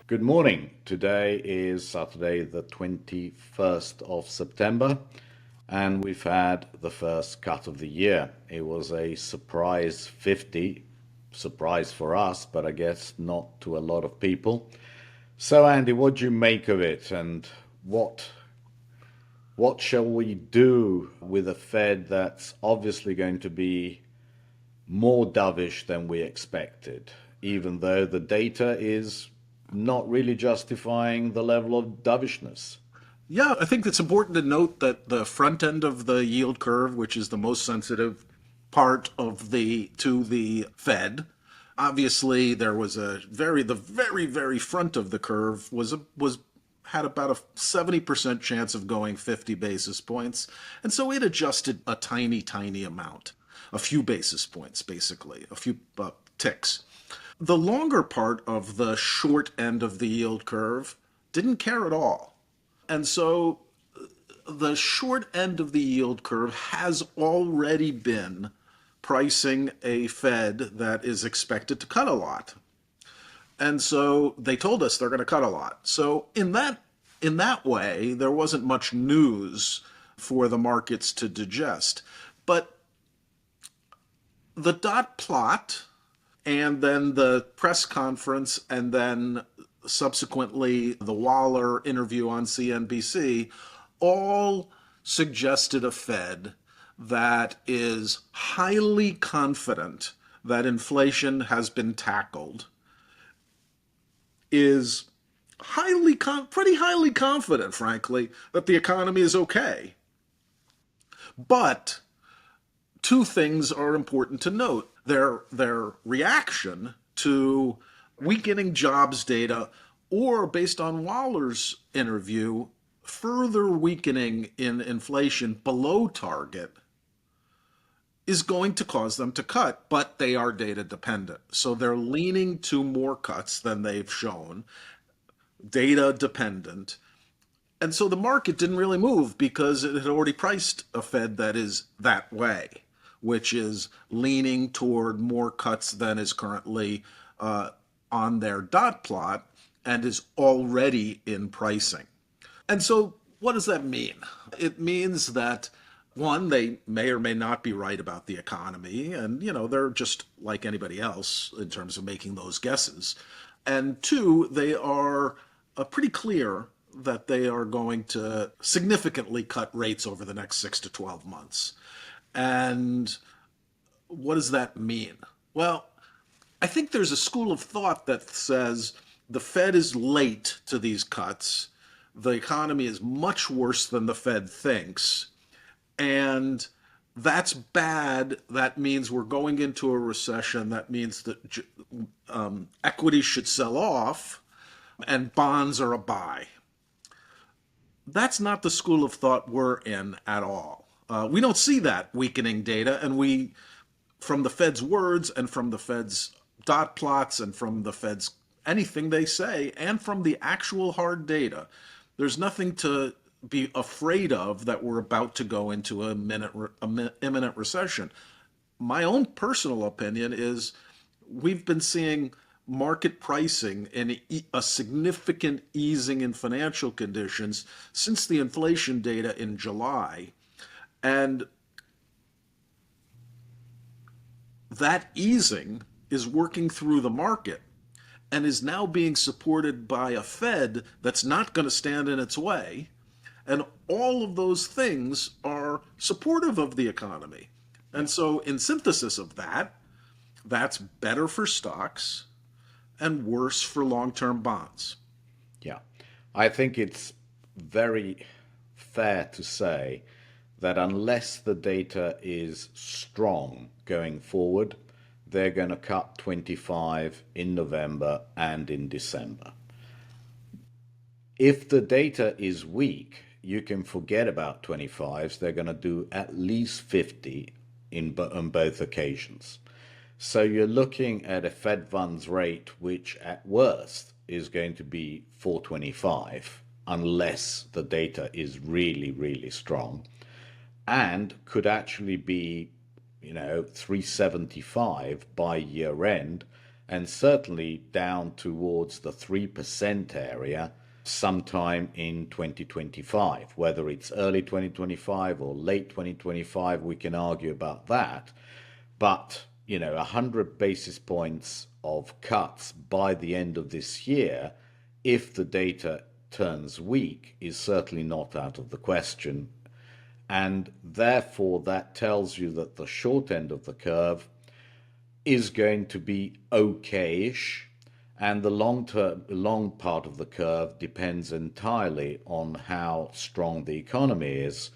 Good morning. Today is Saturday, the 21st of September, and we've had the first cut of the year. It was a surprise 50, surprise for us, but I guess not to a lot of people. So, Andy, what do you make of it, and what what shall we do with a Fed that's obviously going to be more dovish than we expected, even though the data is not really justifying the level of dovishness. Yeah, I think it's important to note that the front end of the yield curve, which is the most sensitive part of the Fed, obviously there was the very front of the curve was had about a 70% chance of going 50 basis points. And so it adjusted a tiny amount, a few basis points, basically, a few ticks. The longer part of the short end of the yield curve didn't care at all. And so the short end of the yield curve has already been pricing a Fed that is expected to cut a lot. And so they told us they're going to cut a lot. So in that way, there wasn't much news for the markets to digest. But the dot plot and then the press conference and then subsequently the Waller interview on CNBC all suggested a Fed that is highly confident that inflation has been tackled, is pretty highly confident, frankly, that the economy is okay. But two things are important to note. Their reaction to weakening jobs data, or based on Waller's interview, further weakening in inflation below target, is going to cause them to cut, but they are data dependent. So they're leaning to more cuts than they've shown, data dependent. And so the market didn't really move because it had already priced a Fed that is that way, which is leaning toward more cuts than is currently on their dot plot and is already in pricing. And so what does that mean? It means that one, they may or may not be right about the economy, and they're just like anybody else in terms of making those guesses. And two, they are pretty clear that they are going to significantly cut rates over the next 6 to 12 months. And what does that mean? Well, I think there's a school of thought that says the Fed is late to these cuts. The economy is much worse than the Fed thinks. And that's bad. That means we're going into a recession. That means that equities should sell off and bonds are a buy. That's not the school of thought we're in at all. We don't see that weakening data, and from the Fed's words and from the Fed's dot plots and from the Fed's anything they say and from the actual hard data, there's nothing to be afraid of that we're about to go into a imminent recession. My own personal opinion is we've been seeing market pricing and a significant easing in financial conditions since the inflation data in July. And that easing is working through the market and is now being supported by a Fed that's not going to stand in its way. And all of those things are supportive of the economy. And so, in synthesis of that, that's better for stocks and worse for long-term bonds. Yeah, I think it's very fair to say that unless the data is strong going forward, they're going to cut 25 in November and in December. If the data is weak, you can forget about 25s. They're going to do at least 50 on both occasions. So you're looking at a Fed funds rate, which at worst is going to be 425, unless the data is really strong, and could actually be, 375 by year end, and certainly down towards the 3% area sometime in 2025. Whether it's early 2025 or late 2025, we can argue about that. But, 100 basis points of cuts by the end of this year, if the data turns weak, is certainly not out of the question. And therefore, that tells you that the short end of the curve is going to be okayish, and the long part of the curve depends entirely on how strong the economy is,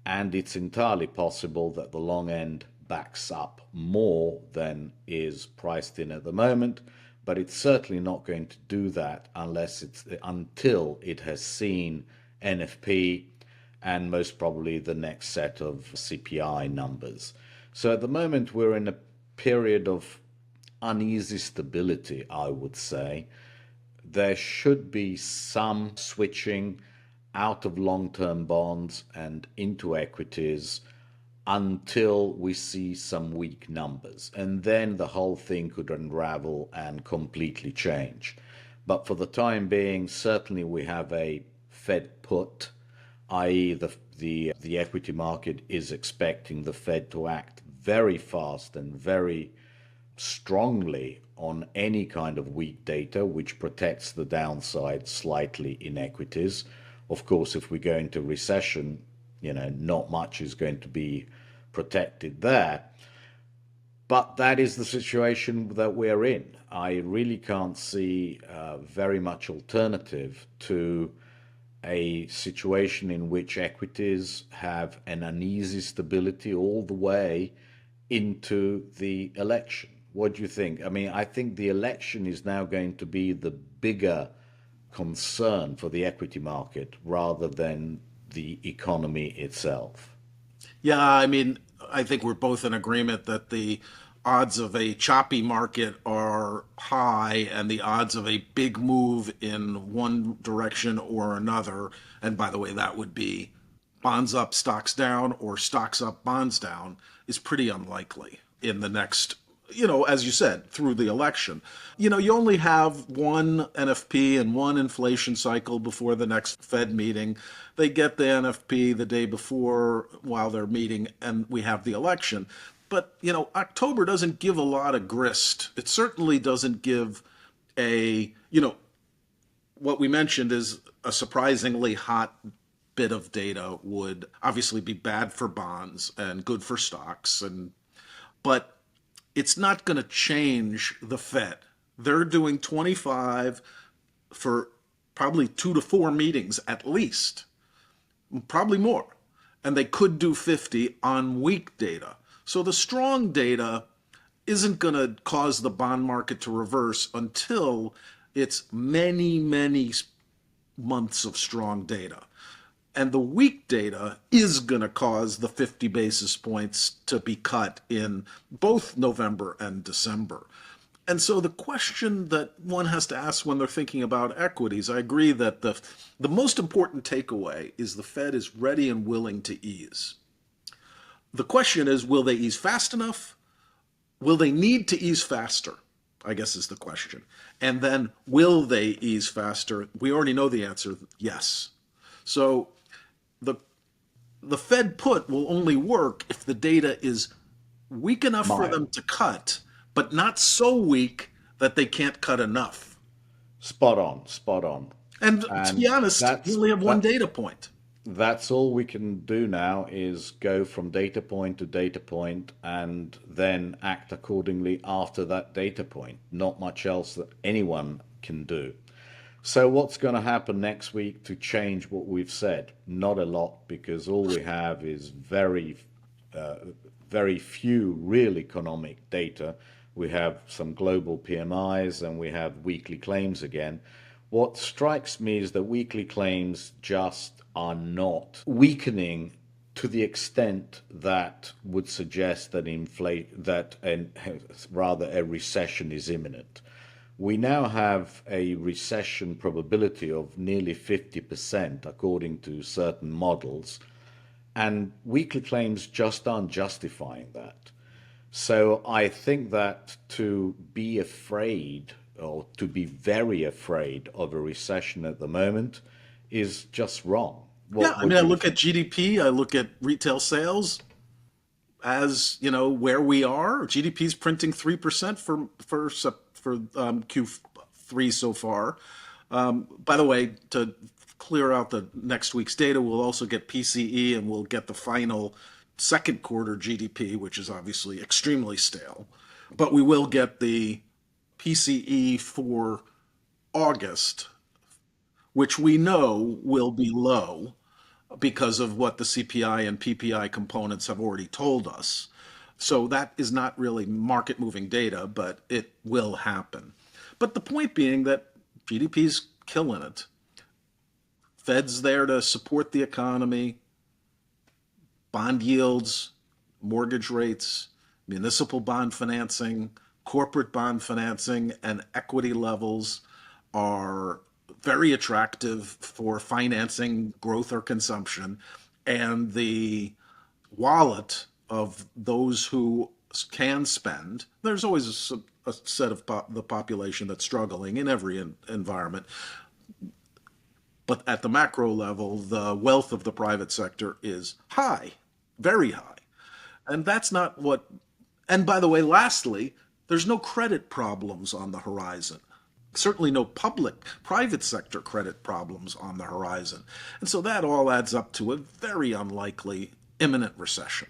and it's entirely possible that the long end backs up more than is priced in at the moment, but it's certainly not going to do that until it has seen NFP and most probably the next set of CPI numbers. So at the moment, we're in a period of uneasy stability, I would say. There should be some switching out of long-term bonds and into equities until we see some weak numbers. And then the whole thing could unravel and completely change. But for the time being, certainly we have a Fed put, i.e. the equity market is expecting the Fed to act very fast and very strongly on any kind of weak data, which protects the downside slightly in equities. Of course, if we go into recession, not much is going to be protected there. But that is the situation that we're in. I really can't see very much alternative to a situation in which equities have an uneasy stability all the way into the election. What do you think? I mean, I think the election is now going to be the bigger concern for the equity market rather than the economy itself. Yeah, I mean, I think we're both in agreement that the odds of a choppy market are high and the odds of a big move in one direction or another, and by the way, that would be bonds up, stocks down, or stocks up, bonds down, is pretty unlikely in the next, as you said, through the election. You only have one NFP and one inflation cycle before the next Fed meeting. They get the NFP the day before while they're meeting, and we have the election. But, October doesn't give a lot of grist. It certainly doesn't give what we mentioned is a surprisingly hot bit of data would obviously be bad for bonds and good for stocks, but it's not going to change the Fed. They're doing 25 for probably 2 to 4 meetings at least, probably more. And they could do 50 on weak data. So the strong data isn't going to cause the bond market to reverse until it's many, many months of strong data. And the weak data is going to cause the 50 basis points to be cut in both November and December. And so the question that one has to ask when they're thinking about equities, I agree that the most important takeaway is the Fed is ready and willing to ease. The question is, will they ease fast enough? Will they need to ease faster? I guess is the question. And then will they ease faster? We already know the answer, yes. So the Fed put will only work if the data is weak enough for them to cut, but not so weak that they can't cut enough. Spot on, spot on. And to be honest, we only have one data point. That's all we can do now is go from data point to data point and then act accordingly after that data point. Not much else that anyone can do. So what's going to happen next week to change what we've said? Not a lot, because all we have is very few real economic data. We have some global PMIs and we have weekly claims again. What strikes me is that weekly claims just are not weakening to the extent that would suggest that a recession is imminent. We now have a recession probability of nearly 50% according to certain models, and weekly claims just aren't justifying that. So I think that to be afraid or to be very afraid of a recession at the moment is just wrong. Yeah, I What mean, I do you look at think? GDP, I look at retail sales as, where we are. GDP's printing 3% for Q3 so far. By the way, to clear out the next week's data, we'll also get PCE and we'll get the final second quarter GDP, which is obviously extremely stale. But we will get the PCE for August, which we know will be low because of what the CPI and PPI components have already told us. So that is not really market moving data, but it will happen. But the point being that GDP's killing it. Fed's there to support the economy, bond yields, mortgage rates, municipal bond financing, corporate bond financing, and equity levels are very attractive for financing growth or consumption. And the wallet of those who can spend, there's always a set of the population that's struggling in every environment. But at the macro level, the wealth of the private sector is high, very high. And that's not what, and by the way, lastly, there's no credit problems on the horizon. Certainly no private sector credit problems on the horizon. And so that all adds up to a very unlikely imminent recession.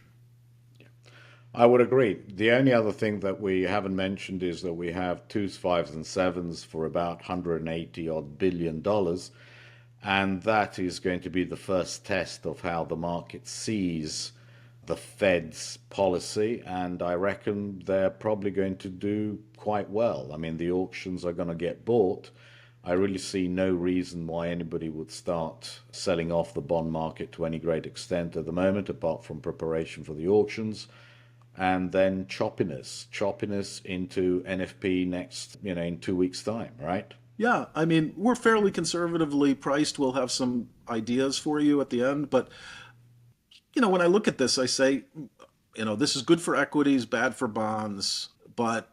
I would agree. The only other thing that we haven't mentioned is that we have twos, fives, and sevens for about 180 odd billion dollars. And that is going to be the first test of how the market sees the Fed's policy. And I reckon they're probably going to do quite well. I mean, the auctions are going to get bought. I really see no reason why anybody would start selling off the bond market to any great extent at the moment, apart from preparation for the auctions. And then choppiness into NFP next, in 2 weeks' time, right? Yeah, I mean, we're fairly conservatively priced. We'll have some ideas for you at the end. But, when I look at this, I say, this is good for equities, bad for bonds. But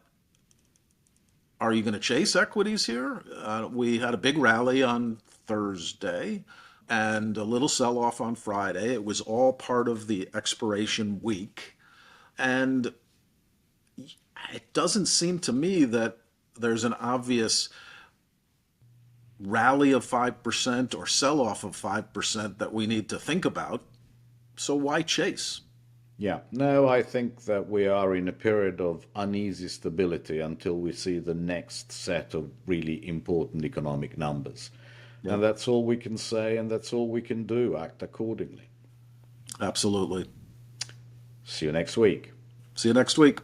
are you going to chase equities here? We had a big rally on Thursday and a little sell off on Friday. It was all part of the expiration week. And it doesn't seem to me that there's an obvious rally of 5% or sell off of 5% that we need to think about. So why chase? Yeah, no, I think that we are in a period of uneasy stability until we see the next set of really important economic numbers. Yeah, And that's all we can say, and that's all we can do, act accordingly. absolutely. See you next week. See you next week.